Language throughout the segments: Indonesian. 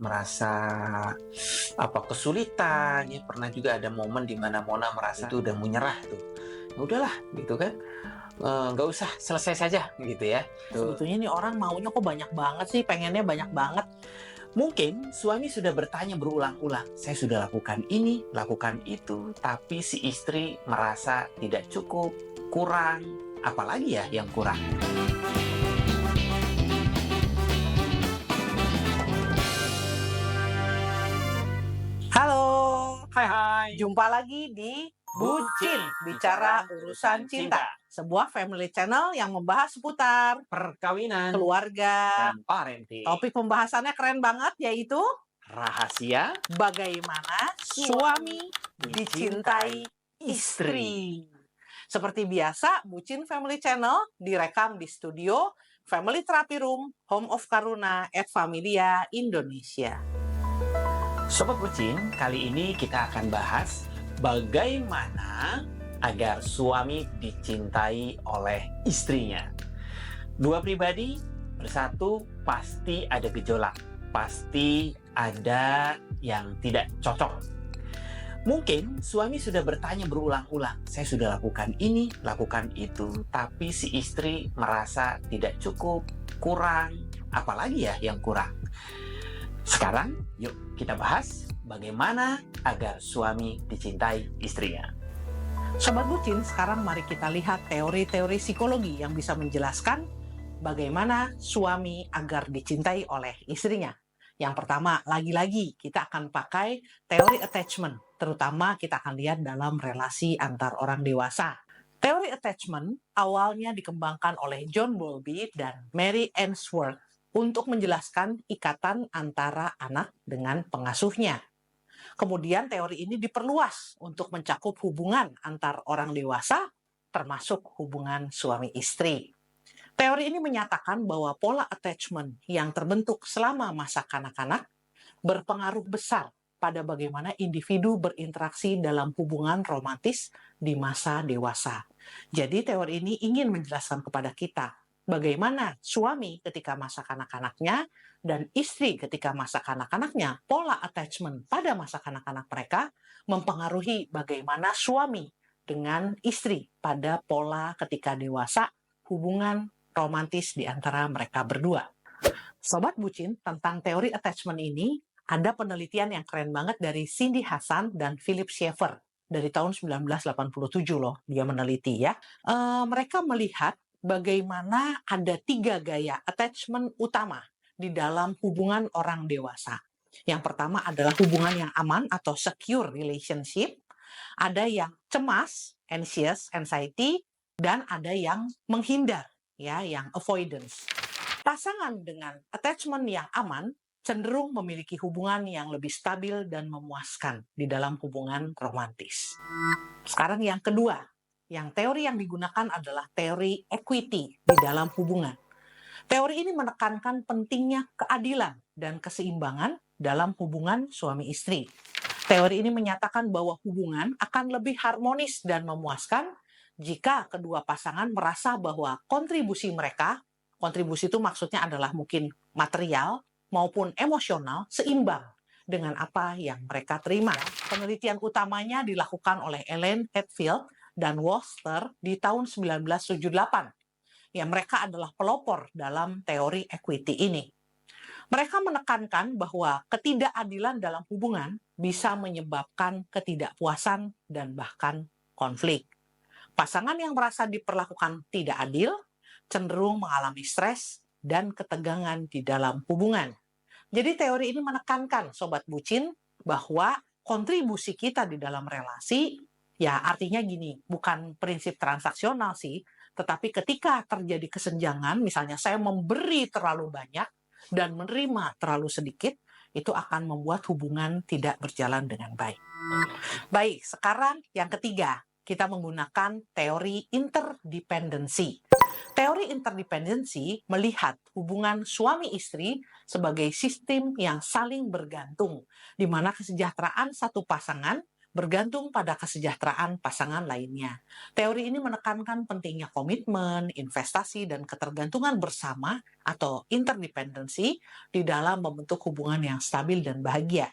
merasa kesulitan ya, pernah juga ada momen di mana Mona merasa itu udah mau nyerah tuh. Ya udahlah gitu kan, nggak usah, selesai saja gitu ya. Sebetulnya nih orang maunya kok banyak banget sih, pengennya banyak banget. Mungkin suami sudah bertanya berulang-ulang, saya sudah lakukan ini, lakukan itu, tapi si istri merasa tidak cukup, kurang, apalagi ya yang kurang. Halo, Hai, jumpa lagi di Bucin, Bicara Urusan Cinta. Sebuah family channel yang membahas seputar perkawinan keluarga. dan parenting. Topik pembahasannya keren banget, yaitu Rahasia bagaimana suami dicintai istri. Seperti biasa, Bucin Family Channel direkam di studio Family Therapy Room, Home of Karuna, et Familia, Indonesia. Sobat Bucin, kali ini kita akan bahas bagaimana agar suami dicintai oleh istrinya. Dua pribadi bersatu pasti ada gejolak, pasti ada yang tidak cocok. Mungkin suami sudah bertanya berulang-ulang, saya sudah lakukan ini, lakukan itu, tapi si istri merasa tidak cukup, kurang, apalagi ya yang kurang. Sekarang, yuk kita bahas bagaimana agar suami dicintai istrinya. Sobat Bucin, sekarang mari kita lihat teori-teori psikologi yang bisa menjelaskan bagaimana suami agar dicintai oleh istrinya. Yang pertama, lagi-lagi kita akan pakai teori attachment, terutama kita akan lihat dalam relasi antar orang dewasa. Teori attachment awalnya dikembangkan oleh John Bowlby dan Mary Ainsworth untuk menjelaskan ikatan antara anak dengan pengasuhnya. Kemudian teori ini diperluas untuk mencakup hubungan antar orang dewasa, termasuk hubungan suami istri. Teori ini menyatakan bahwa pola attachment yang terbentuk selama masa kanak-kanak berpengaruh besar pada bagaimana individu berinteraksi dalam hubungan romantis di masa dewasa. Jadi teori ini ingin menjelaskan kepada kita bagaimana suami ketika masa kanak-kanaknya dan istri ketika masa kanak-kanaknya, pola attachment pada masa kanak-kanak mereka mempengaruhi bagaimana suami dengan istri pada pola ketika dewasa, hubungan romantis di antara mereka berdua. Sobat Bucin, tentang teori attachment ini, ada penelitian yang keren banget dari Cindy Hasan dan Philip Schaeffer dari tahun 1987 loh, dia meneliti ya. Mereka melihat bagaimana ada 3 gaya attachment utama di dalam hubungan orang dewasa. Yang pertama adalah hubungan yang aman atau secure relationship, ada yang cemas, anxious, anxiety, dan ada yang menghindar, ya, yang avoidance. Pasangan dengan attachment yang aman cenderung memiliki hubungan yang lebih stabil dan memuaskan di dalam hubungan romantis. Sekarang yang kedua, yang teori yang digunakan adalah teori equity di dalam hubungan. Teori ini menekankan pentingnya keadilan dan keseimbangan dalam hubungan suami istri. Teori ini menyatakan bahwa hubungan akan lebih harmonis dan memuaskan jika kedua pasangan merasa bahwa kontribusi mereka, kontribusi itu maksudnya adalah mungkin material maupun emosional, seimbang dengan apa yang mereka terima. Penelitian utamanya dilakukan oleh Elaine Hadfield dan Worcester di tahun 1978. Ya, mereka adalah pelopor dalam teori equity ini. Mereka menekankan bahwa ketidakadilan dalam hubungan bisa menyebabkan ketidakpuasan dan bahkan konflik. Pasangan yang merasa diperlakukan tidak adil cenderung mengalami stres dan ketegangan di dalam hubungan. Jadi teori ini menekankan Sobat Bucin bahwa kontribusi kita di dalam relasi, ya artinya gini, bukan prinsip transaksional sih, tetapi ketika terjadi kesenjangan, misalnya saya memberi terlalu banyak dan menerima terlalu sedikit, itu akan membuat hubungan tidak berjalan dengan baik. Baik, sekarang yang ketiga, kita menggunakan teori interdependensi. Teori interdependensi melihat hubungan suami istri sebagai sistem yang saling bergantung, di mana kesejahteraan satu pasangan bergantung pada kesejahteraan pasangan lainnya. Teori ini menekankan pentingnya komitmen, investasi, dan ketergantungan bersama atau interdependensi di dalam membentuk hubungan yang stabil dan bahagia.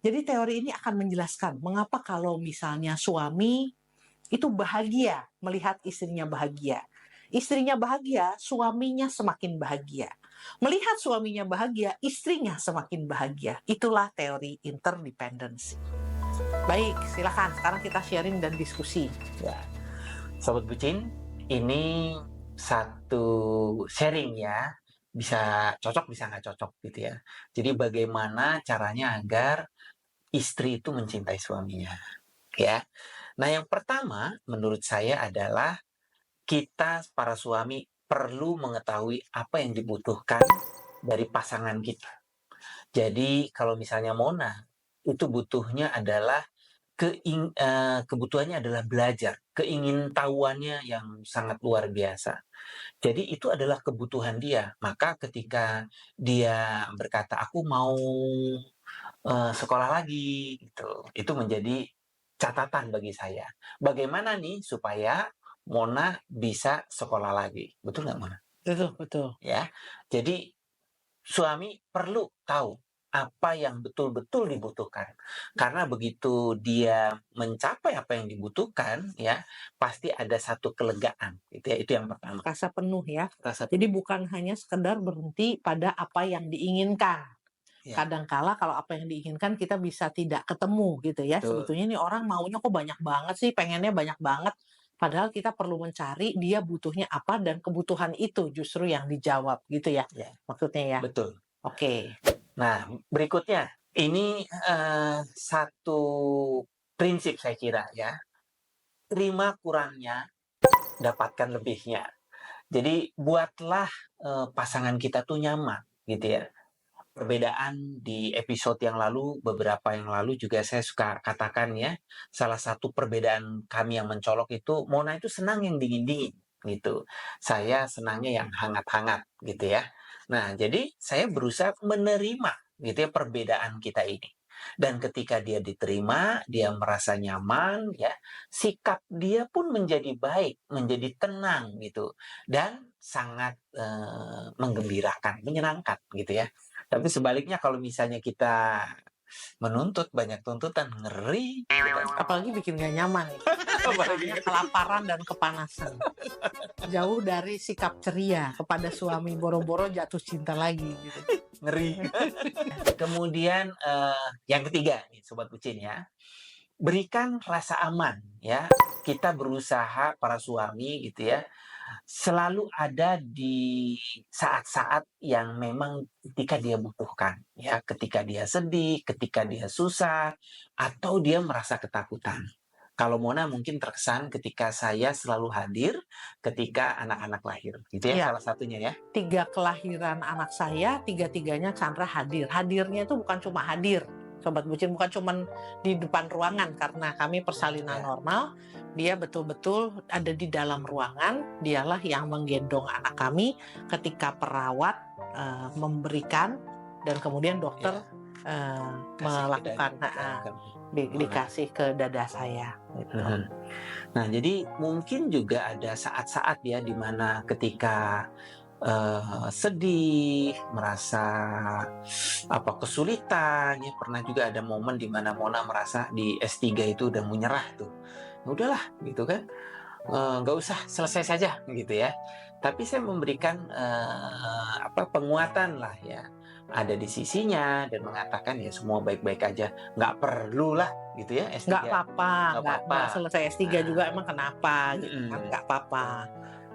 Jadi teori ini akan menjelaskan mengapa kalau misalnya suami itu bahagia melihat istrinya bahagia. Istrinya bahagia, suaminya semakin bahagia. Melihat suaminya bahagia, istrinya semakin bahagia. Itulah teori interdependensi. Baik, silakan. Sekarang kita sharing dan diskusi. Ya, Sobat Bucin, ini satu sharing ya. Bisa cocok, bisa nggak cocok gitu ya. Jadi bagaimana caranya agar istri itu mencintai suaminya, ya. Nah, yang pertama menurut saya adalah kita para suami perlu mengetahui apa yang dibutuhkan dari pasangan kita. Jadi kalau misalnya Mona itu butuhnya adalah kebutuhannya adalah belajar, keingintahuannya yang sangat luar biasa. Jadi itu adalah kebutuhan dia. Maka ketika dia berkata aku mau sekolah lagi gitu, itu menjadi catatan bagi saya. Bagaimana nih supaya Mona bisa sekolah lagi? Betul nggak, Mona? Betul, betul. Ya, jadi suami perlu tahu apa yang betul-betul dibutuhkan. Karena begitu dia mencapai apa yang dibutuhkan, ya pasti ada satu kelegaan. Gitu ya, itu yang pertama. Rasa penuh ya. Rasa Jadi bukan hanya sekedar berhenti pada apa yang diinginkan. Ya. Kadangkala kalau apa yang diinginkan kita bisa tidak ketemu gitu ya. Betul. Sebetulnya nih orang maunya kok banyak banget sih, pengennya banyak banget. Padahal kita perlu mencari dia butuhnya apa dan kebutuhan itu justru yang dijawab gitu ya. Ya. Maksudnya ya. Betul. Oke. Nah, berikutnya ini satu prinsip saya kira ya. Terima kurangnya, dapatkan lebihnya. Jadi buatlah pasangan kita tuh nyaman gitu ya. Perbedaan di episode yang lalu, beberapa yang lalu juga saya suka katakan ya, salah satu perbedaan kami yang mencolok itu, Mona itu senang yang dingin-dingin gitu. Saya senangnya yang hangat-hangat gitu ya. Nah, jadi saya berusaha menerima gitu ya perbedaan kita ini. Dan ketika dia diterima, dia merasa nyaman ya, sikap dia pun menjadi baik, menjadi tenang gitu. Dan sangat menggembirakan, menyenangkan gitu ya. Tapi sebaliknya kalau misalnya kita menuntut banyak tuntutan, ngeri. Apalagi bikin gak nyaman. Misalnya kelaparan dan kepanasan. Jauh dari sikap ceria kepada suami, boro-boro jatuh cinta lagi gitu. Ngeri. Kemudian yang ketiga nih Sobat Bucin ya. Berikan rasa aman ya. Kita berusaha para suami gitu ya, selalu ada di saat-saat yang memang ketika dia butuhkan ya, ketika dia sedih, ketika dia susah, atau dia merasa ketakutan. Kalau Mona mungkin terkesan ketika saya selalu hadir ketika anak-anak lahir. Itu ya, Iya. salah satunya ya. 3 kelahiran anak saya, 3-tiganya Chandra hadir. Hadirnya itu bukan cuma hadir, Sobat Bucin, bukan cuma di depan ruangan karena kami persalinan normal. Dia betul-betul ada di dalam ruangan. Dialah yang menggendong anak kami ketika perawat memberikan dan kemudian dokter melakukan dikasih ke dada saya. Gitu. Nah, jadi mungkin juga ada saat-saat ya di mana ketika sedih, merasa kesulitan, ya pernah juga ada momen di mana Mona merasa di S3 itu udah menyerah tuh. Udahlah gitu kan, nggak usah, selesai saja gitu ya. Tapi saya memberikan penguatan lah ya, ada di sisinya dan mengatakan ya semua baik-baik aja, nggak perlu lah gitu ya S3. Nggak apa-apa, nggak selesai S3 juga emang kenapa gitu kan, nggak apa-apa.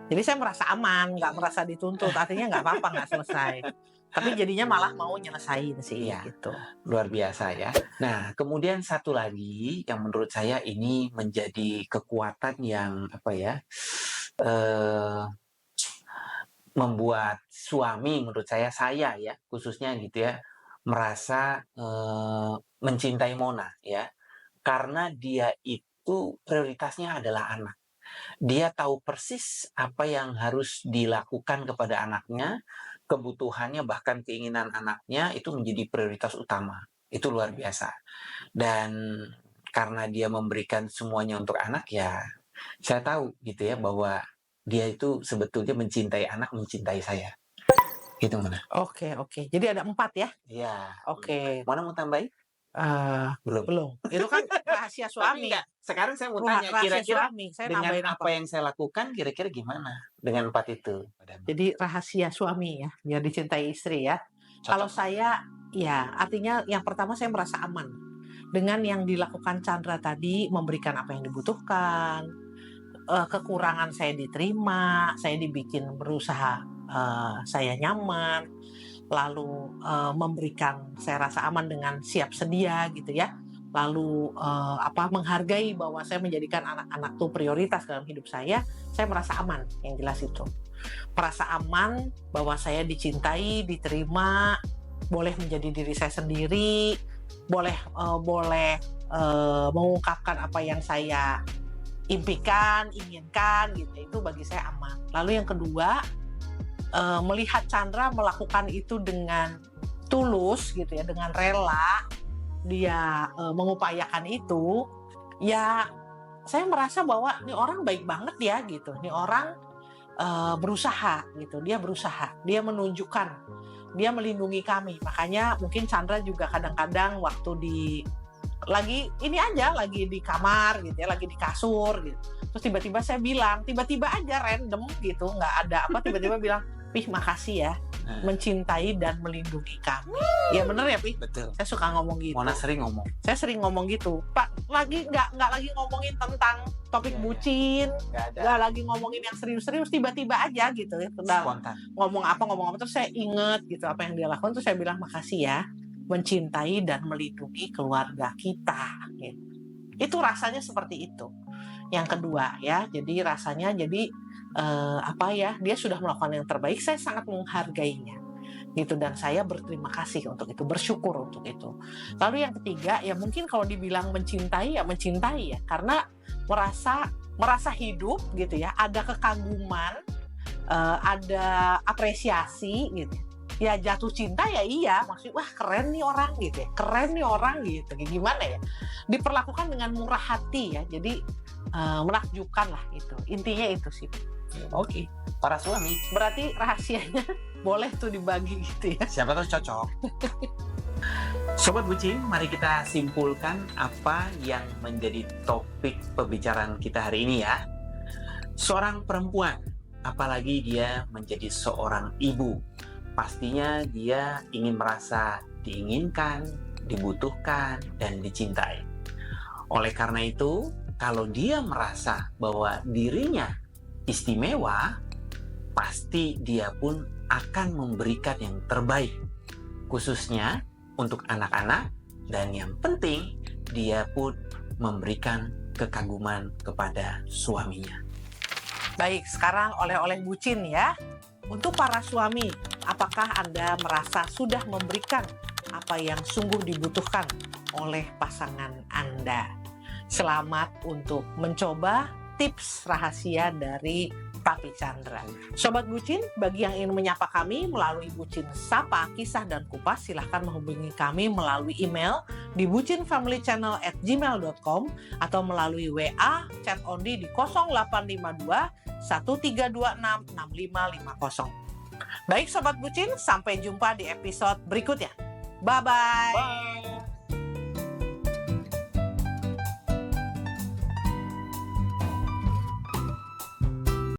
Jadi saya merasa aman, nggak merasa dituntut, artinya nggak apa-apa nggak selesai. Tapi jadinya malah mau nyelesain sih gitu. Luar biasa ya. Nah, kemudian satu lagi yang menurut saya ini menjadi kekuatan yang membuat suami menurut saya ya khususnya gitu ya merasa mencintai Mona ya, karena dia itu prioritasnya adalah anak. Dia tahu persis apa yang harus dilakukan kepada anaknya, kebutuhannya bahkan keinginan anaknya itu menjadi prioritas utama. Itu luar biasa. Dan karena dia memberikan semuanya untuk anak, ya saya tahu gitu ya bahwa dia itu sebetulnya mencintai anak, mencintai saya. Gitu Mona. Oke, oke. Jadi ada 4 ya? Iya. Oke. Mona mau tambahin? Belum. Belum. Itu kan rahasia Tapi suami. enggak, sekarang saya mau Rahasia tanya, kira-kira suami. Saya dengan nambahin apa yang saya lakukan, kira-kira gimana dengan 4 itu? Jadi rahasia suami ya, biar dicintai istri ya. Kalau saya, ya artinya yang pertama saya merasa aman. Dengan yang dilakukan Chandra tadi, memberikan apa yang dibutuhkan, kekurangan saya diterima, saya dibikin berusaha, saya nyaman, lalu memberikan saya rasa aman dengan siap sedia gitu ya. Lalu menghargai bahwa saya menjadikan anak-anak tuh prioritas dalam hidup saya merasa aman, yang jelas itu. Merasa aman bahwa saya dicintai, diterima, boleh menjadi diri saya sendiri, boleh mengungkapkan apa yang saya impikan, inginkan gitu. Itu bagi saya aman. Lalu yang kedua, melihat Chandra melakukan itu dengan tulus gitu ya, dengan rela dia mengupayakan itu, ya saya merasa bahwa ini orang baik banget ya gitu. Ini orang berusaha gitu, dia berusaha, dia menunjukkan, dia melindungi kami. Makanya mungkin Chandra juga kadang-kadang waktu lagi di kamar gitu ya, lagi di kasur gitu. Terus tiba-tiba saya bilang, tiba-tiba aja random gitu, nggak ada apa, tiba-tiba bilang, "Pih, makasih ya mencintai dan melindungi kami." Ya bener ya, Pih? Betul. Saya suka ngomong gitu. Mona sering ngomong. Saya sering ngomong gitu. Pak, lagi nggak lagi ngomongin tentang topik bucin, nggak lagi ngomongin yang serius-serius, tiba-tiba aja gitu ya. Spontan. Ngomong apa, terus saya inget gitu apa yang dia lakukan, terus saya bilang makasih ya mencintai dan melindungi keluarga kita. Gitu. Itu rasanya seperti itu. Yang kedua ya, jadi rasanya dia sudah melakukan yang terbaik, saya sangat menghargainya gitu, dan saya berterima kasih untuk itu, bersyukur untuk itu. Lalu yang ketiga ya mungkin kalau dibilang mencintai ya karena merasa hidup gitu ya, ada kekaguman, ada apresiasi gitu ya, jatuh cinta ya iya, maksudnya wah keren nih orang gitu ya, gimana ya, diperlakukan dengan murah hati ya, jadi menakjubkan lah itu, intinya itu sih. Oke. Para suami berarti rahasianya boleh tuh dibagi gitu ya, siapa tahu cocok. Sobat Bucin, mari kita simpulkan apa yang menjadi topik pembicaraan kita hari ini ya. Seorang perempuan, apalagi dia menjadi seorang ibu, pastinya dia ingin merasa diinginkan, dibutuhkan, dan dicintai. Oleh karena itu, kalau dia merasa bahwa dirinya istimewa, pasti dia pun akan memberikan yang terbaik, khususnya untuk anak-anak, dan yang penting dia pun memberikan kekaguman kepada suaminya. Baik, sekarang oleh-oleh bucin ya. Untuk para suami, apakah Anda merasa sudah memberikan apa yang sungguh dibutuhkan oleh pasangan Anda? Selamat untuk mencoba tips rahasia dari Papi Chandra. Sobat Bucin, bagi yang ingin menyapa kami melalui Bucin Sapa, Kisah, dan Kupas, silahkan menghubungi kami melalui email di bucinfamilychannel@gmail.com atau melalui WA chat only di 0852 1326 6550. Baik Sobat Bucin, sampai jumpa di episode berikutnya. Bye-bye. Bye.